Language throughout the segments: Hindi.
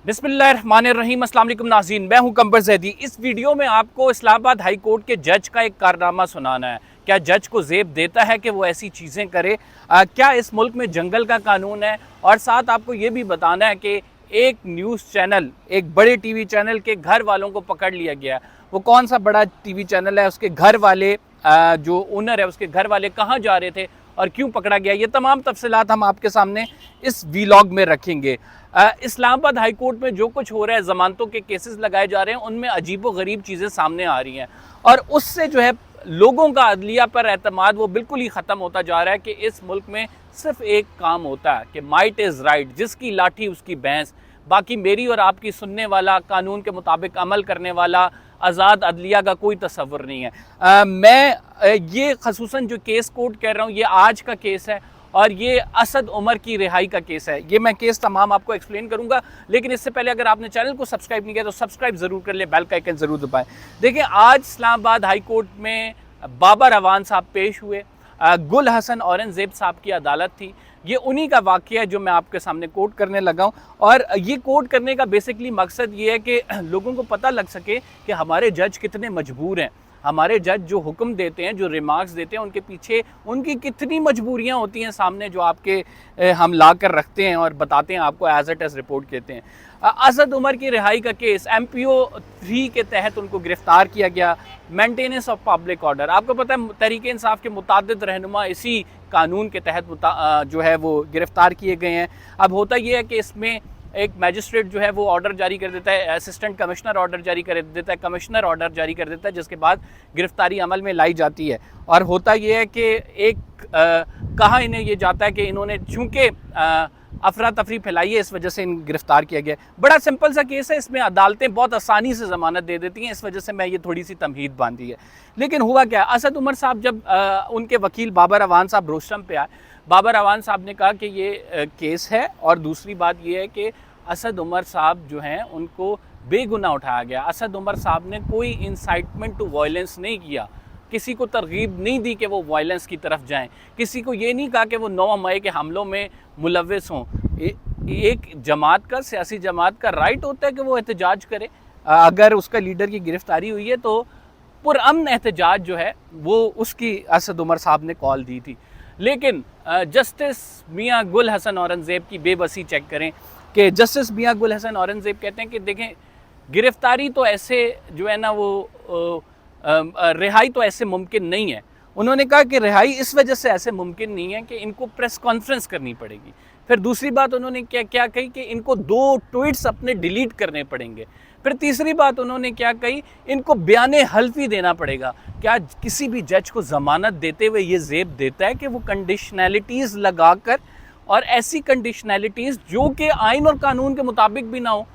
बिस्मिल्लाहिर्रहमानिर्रहीम। अस्सलाम वालेकुम नाज़रीन, मैं हूं कंबर ज़ैदी। इस वीडियो में आपको इस्लामाबाद हाई कोर्ट के जज का एक कारनामा सुनाना है। क्या जज को ज़ेब देता है कि वो ऐसी चीज़ें करे? क्या इस मुल्क में जंगल का कानून है? और साथ आपको ये भी बताना है कि एक न्यूज़ चैनल, एक बड़े टीवी चैनल के घर वालों को पकड़ लिया गया। वो कौन सा बड़ा टीवी चैनल है, उसके घर वाले जो ओनर है उसके घर वाले कहाँ जा रहे थे और क्यों पकड़ा गया, ये तमाम तफसीलात हम आपके सामने इस वीलॉग में रखेंगे। इस्लामाबाद हाई कोर्ट में जो कुछ हो रहा है, ज़मानतों के केसेस लगाए जा रहे हैं, उनमें अजीब व गरीब चीज़ें सामने आ रही हैं और उससे जो है लोगों का अदलिया पर एतमाद वो बिल्कुल ही ख़त्म होता जा रहा है कि इस मुल्क में सिर्फ एक काम होता है कि माइट इज़ राइट, जिसकी लाठी उसकी भैंस। बाकी मेरी और आपकी सुनने वाला, कानून के मुताबिक अमल करने वाला आज़ाद अदलिया का कोई तस्वर नहीं है। मैं ये खसूसन जो केस कोट कर रहा हूँ, ये आज का केस है और ये असद उमर की रिहाई का केस है। ये मैं केस तमाम आपको एक्सप्लेन करूंगा, लेकिन इससे पहले अगर आपने चैनल को सब्सक्राइब नहीं किया तो सब्सक्राइब ज़रूर कर ले, बेल का आइकन ज़रूर दबाएं। देखिए, आज इस्लामाबाद हाई कोर्ट में बाबर अवान साहब पेश हुए। गुल हसन औरंगज़ेब साहब की अदालत थी। ये उन्हीं का वाक़या है जो मैं आपके सामने कोट करने लगा हूँ और ये कोट करने का बेसिकली मकसद ये है कि लोगों को पता लग सके कि हमारे जज कितने मजबूर हैं। हमारे जज जो हुक्म देते हैं, जो रिमार्क्स देते हैं, उनके पीछे उनकी कितनी मजबूरियां होती हैं सामने, जो आपके हम ला कर रखते हैं और बताते हैं आपको, एज इट एज रिपोर्ट कहते हैं। असद उमर की रिहाई का केस MPO 3 के तहत उनको गिरफ्तार किया गया, मेंटेनेंस ऑफ पब्लिक ऑर्डर। आपको पता है तहरीक इंसाफ के मुतादिद रहनुमा इसी कानून के तहत जो है वो गिरफ्तार किए गए हैं। अब होता यह है कि इसमें एक मैजिस्ट्रेट जो है वो ऑर्डर जारी कर देता है, असिस्टेंट कमिश्नर ऑर्डर जारी कर देता है, कमिश्नर ऑर्डर जारी कर देता है, जिसके बाद गिरफ्तारी अमल में लाई जाती है। और होता ये है कि कहा इन्हें ये जाता है कि इन्होंने चूँकि अफरा तफरी फैलाई है, इस वजह से इन गिरफ्तार किया गया। बड़ा सिंपल सा केस है, इसमें अदालतें बहुत आसानी से ज़मानत दे देती हैं, इस वजह से मैं ये थोड़ी सी तमहीद बांधी है। लेकिन हुआ क्या, असद उमर साहब जब उनके वकील बाबर अवान साहब रोस्टम पे आए, बाबर अवान साहब ने कहा कि ये केस है और दूसरी बात ये है कि असद उमर साहब जो हैं उनको बेगुनाह उठाया गया। असद उमर साहब ने कोई इंसाइटमेंट टू वायलेंस नहीं किया, किसी को तरगीब नहीं दी कि वो वायलेंस की तरफ जाएं, किसी को ये नहीं कहा कि वो 9 मई के हमलों में मुलव्विस हों। एक जमात का, सियासी जमात का राइट होता है कि वो एहतजाज करे। अगर उसका लीडर की गिरफ्तारी हुई है तो पुरअमन एहतजाज जो है वो उसकी असद उमर साहब ने कॉल दी थी। लेकिन जस्टिस मियाँ गुल हसन औरंगज़ेब की बेबसी चेक करें कि जस्टिस मियाँ गुल हसन औरंगज़ेब कहते हैं कि देखें, गिरफ्तारी तो ऐसे जो है ना वो रिहाई तो ऐसे मुमकिन नहीं है। उन्होंने कहा कि रिहाई इस वजह से ऐसे मुमकिन नहीं है कि इनको प्रेस कॉन्फ्रेंस करनी पड़ेगी। फिर दूसरी बात उन्होंने क्या कही कि इनको 2 ट्वीट्स अपने डिलीट करने पड़ेंगे। फिर तीसरी बात उन्होंने क्या कही, इनको बयाने हल्फी देना पड़ेगा। क्या किसी भी जज को ज़मानत देते हुए ये ज़ेब देता है कि वो कंडीशनैलिटीज़ लगा कर, और ऐसी कंडीशनैलिटीज़ जो कि आइन और कानून के मुताबिक भी ना हो।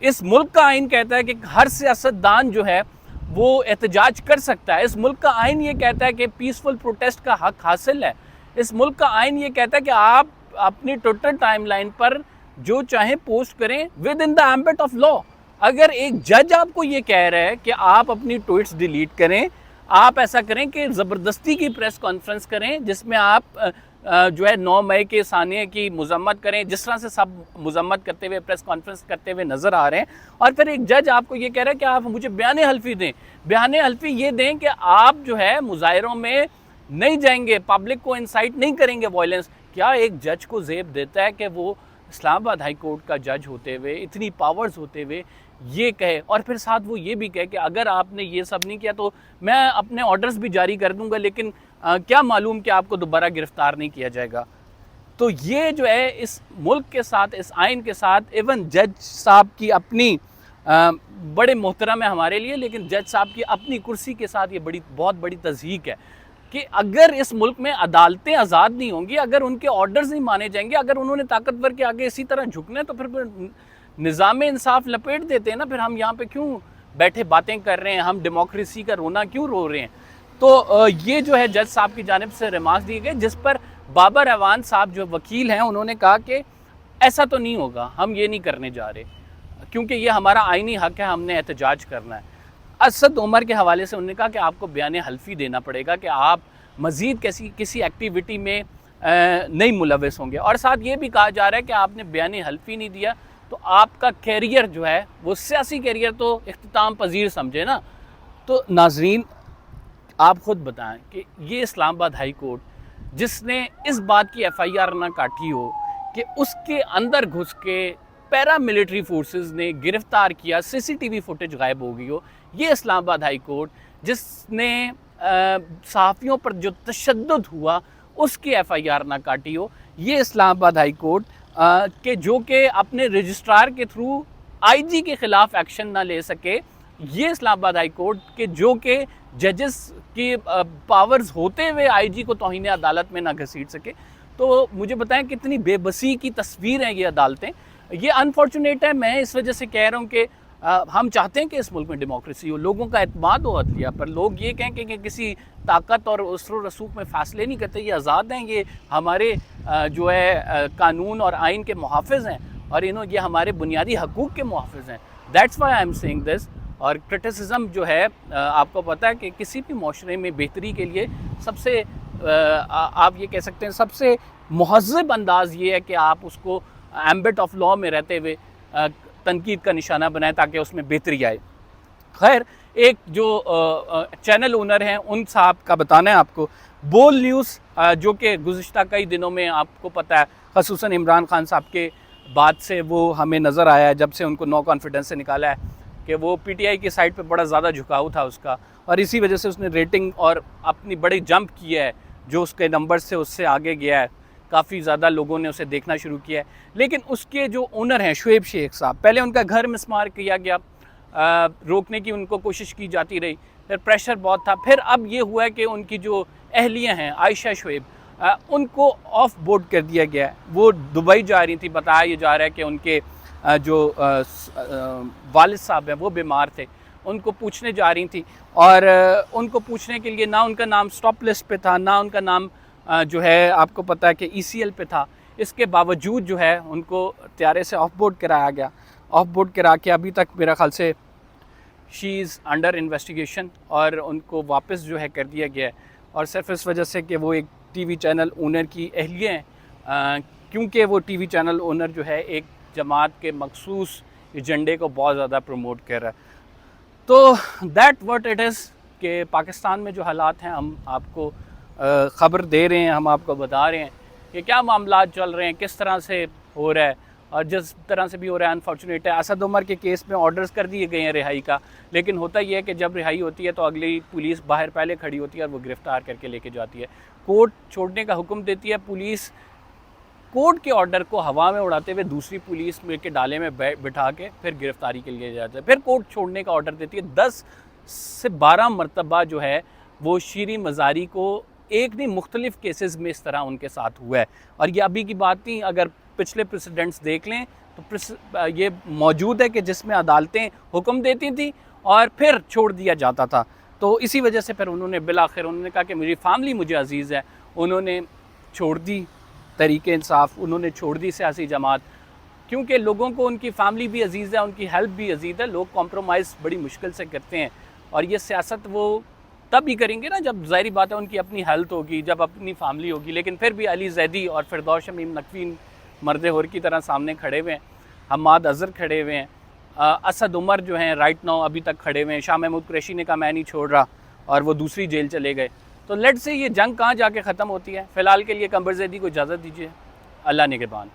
इस मुल्क का आइन कहता है कि हर सियासतदान जो है वो एहतजाज कर सकता है। इस मुल्क का आइन ये कहता है कि पीसफुल प्रोटेस्ट का हक हासिल है। इस मुल्क का आइन ये कहता है कि आप अपनी ट्विटर टाइमलाइन पर जो चाहें पोस्ट करें with in the ambit of law. अगर एक जज आपको ये कह रहा है कि आप अपनी ट्वीट्स डिलीट करें, आप ऐसा करें कि ज़बरदस्ती की प्रेस कॉन्फ्रेंस करें जिसमें आप जो है 9 मई के सानिए की मजम्मत करें, जिस तरह से सब मजम्मत करते हुए, प्रेस कॉन्फ्रेंस करते हुए नज़र आ रहे हैं, और फिर एक जज आपको ये कह रहा है कि आप मुझे बयाने हल्फी दें। बयाने हल्फी ये दें कि आप जो है मुजाहिरों में नहीं जाएंगे, पब्लिक को इंसाइट नहीं करेंगे वायलेंस। क्या एक जज को ज़ेब देता है कि वो इस्लामाबाद हाई कोर्ट का जज होते हुए, इतनी पावर्स होते हुए ये कहे, और फिर साथ वो ये भी कहे कि अगर आपने ये सब नहीं किया तो मैं अपने ऑर्डर्स भी जारी कर दूंगा, लेकिन क्या मालूम कि आपको दोबारा गिरफ्तार नहीं किया जाएगा। तो ये जो है इस मुल्क के साथ, इस आइन के साथ, इवन जज साहब की अपनी बड़े मोहतरम है हमारे लिए, लेकिन जज साहब की अपनी कुर्सी के साथ ये बहुत बड़ी तज़हीक है कि अगर इस मुल्क में अदालतें आज़ाद नहीं होंगी, अगर उनके ऑर्डर्स नहीं माने जाएंगे, अगर उन्होंने ताकतवर के आगे इसी तरह झुकना है, तो फिर निज़ाम इंसाफ लपेट देते हैं ना। फिर हम यहाँ पे क्यों बैठे बातें कर रहे हैं, हम डेमोक्रेसी का रोना क्यों रो रहे हैं। तो ये जो है जज साहब की जानिब से रिमार्क्स दिए गए, जिस पर बाबर अवान साहब जो वकील हैं उन्होंने कहा कि ऐसा तो नहीं होगा, हम ये नहीं करने जा रहे क्योंकि ये हमारा आइनी हक है, हमने एहतजाज करना है। असद उमर के हवाले से उन्होंने कहा कि आपको बयान हल्फी देना पड़ेगा कि आप मज़ीद किसी एक्टिविटी में नहीं मुलव्वस होंगे। और साथ ये भी कहा जा रहा है कि आपने बयान हल्फी नहीं दिया तो आपका कैरियर जो है वो सियासी कैरियर तो इख्तिताम पजीर समझे ना। तो नाजरीन आप ख़ुद बताएं कि ये इस्लामाबाद हाई कोर्ट जिसने इस बात की FIR ना काटी हो कि उसके अंदर घुस के पैरामिलिट्री फोर्सेस ने गिरफ्तार किया, CCTV फुटेज गायब हो गई हो, ये इस्लामाबाद हाई कोर्ट जिसने सहाफ़ियों पर जो तशद्दुद हुआ उसकी FIR ना काटी हो, ये इस्लामाबाद हाई कोर्ट के जो कि अपने रजिस्ट्रार के थ्रू IG के ख़िलाफ़ एक्शन ना ले सके, ये इस्लामाबाद हाई कोर्ट के जो कि जजेस की पावर्स होते हुए IG को तौहीन अदालत में ना घसीट सके। तो मुझे बताएं कितनी बेबसी की तस्वीर हैं ये अदालतें। ये अनफॉर्चुनेट है। मैं इस वजह से कह रहा हूँ कि हम चाहते हैं कि इस मुल्क में डेमोक्रेसी हो, लोगों का एतमाद हो अदलिया पर। लोग ये कहें कि किसी ताकत और उसर रसूख में फ़ैसले नहीं करते, ये आज़ाद हैं, ये हमारे जो है कानून और आइन के मुहाफ़िज़ हैं और ये हमारे बुनियादी हकूक़ के मुहाफ़िज़ हैं। That's why I am saying this. और क्रिटिसिज्म जो है आपको पता है कि किसी भी माशरे में बेहतरी के लिए सबसे आप ये कह सकते हैं सबसे महज़्ज़ब अंदाज़ ये है कि आप उसको एम्बिट ऑफ लॉ में रहते हुए तनकीद का निशाना बनाएं ताकि उसमें बेहतरी आए। खैर, एक जो चैनल ओनर हैं उन साहब का बताना है आपको, बोल न्यूज़ जो कि गुज़िश्ता कई दिनों में आपको पता है ख़ुसूसन इमरान खान साहब के बाद से वो हमें नज़र आया है, जब से उनको नो कॉन्फिडेंस से निकाला है कि वो PTI की साइड पे बड़ा ज़्यादा झुकाव था उसका और इसी वजह से उसने रेटिंग और अपनी बड़ी जंप किया है, जो उसके नंबर से उससे आगे गया है, काफ़ी ज़्यादा लोगों ने उसे देखना शुरू किया है। लेकिन उसके जो ओनर हैं शुएब शेख साहब, पहले उनका घर मिसमार किया गया, रोकने की उनको कोशिश की जाती रही, फिर प्रेशर बहुत था, फिर अब ये हुआ है कि उनकी जो अहलियाँ हैं आयशा शुएब, उनको ऑफ बोर्ड कर दिया गया है। वो दुबई जा रही थी, बताया ये जा रहा है कि उनके जो वालिद साहब हैं वो बीमार थे, उनको पूछने जा रही थी और उनको पूछने के लिए ना उनका नाम स्टॉप लिस्ट पे था, ना उनका नाम जो है आपको पता है कि ECL पे था। इसके बावजूद जो है उनको त्यारे से ऑफ बोर्ड कराया गया। ऑफ बोर्ड करा के अभी तक मेरा ख्याल से शी इज़ अंडर इन्वेस्टिगेशन और उनको वापस जो है कर दिया गया है, और सिर्फ इस वजह से कि वो एक TV चैनल ओनर की अहलिया हैं, क्योंकि वो TV चैनल ओनर जो है एक जमात के मखसूस एजेंडे को बहुत ज़्यादा प्रमोट कर रहा है। तो दैट व्हाट इट इज़ कि पाकिस्तान में जो हालात हैं हम आपको ख़बर दे रहे हैं, हम आपको बता रहे हैं कि क्या मामला चल रहे हैं, किस तरह से हो रहा है, और जिस तरह से भी हो रहा है अनफॉर्चुनेट है। असद उमर के केस में ऑर्डर्स कर दिए गए हैं रिहाई का, लेकिन होता यह है कि जब रिहाई होती है तो अगली पुलिस बाहर पहले खड़ी होती है और वो गिरफ़्तार करके लेके जाती है। कोर्ट छोड़ने का हुक्म देती है, पुलिस कोर्ट के ऑर्डर को हवा में उड़ाते हुए दूसरी पुलिस के डाले में बिठा के फिर गिरफ़्तारी के लिए जाते हैं। फिर कोर्ट छोड़ने का ऑर्डर देती है। 10 से 12 मरतबा जो है वो शीरी मज़ारी को एक नहीं मुख्तलिफ़ केसेस में इस तरह उनके साथ हुआ है। और ये अभी की बात नहीं, अगर पिछले प्रेसिडेंट्स देख लें तो ये मौजूद है कि जिसमें अदालतें हुक्म देती थी और फिर छोड़ दिया जाता था। तो इसी वजह से फिर उन्होंने बिलाखिर उन्होंने कहा कि मेरी फैमिली मुझे अजीज़ है, उन्होंने छोड़ दी तरीके इंसाफ, उन्होंने छोड़ दी सियासी जमात, क्योंकि लोगों को उनकी फैमिली भी अजीज़ है, उनकी हेल्प भी अजीज़ है। लोग कॉम्प्रोमाइज़ बड़ी मुश्किल से करते हैं और ये सियासत वो तब ही करेंगे ना जब ज़ाहिरी बात है उनकी अपनी हेल्थ होगी, जब अपनी फैमिली होगी। लेकिन फिर भी अली जैदी और फिरदौस शमीम नकवी मर्द होर की तरह सामने खड़े हुए हैं, हम्माद अज़हर खड़े हुए हैं, असद उमर जो हैं राइट नाउ अभी तक खड़े हुए हैं। शाह महमूद कुरैशी ने कहा मैं नहीं छोड़ रहा और वो दूसरी जेल चले गए। तो लेट्स से ये जंग कहाँ जाके ख़त्म होती है। फ़िलहाल के लिए कंबर ज़ैदी को इजाज़त दीजिए। अल्लाह निगहबान।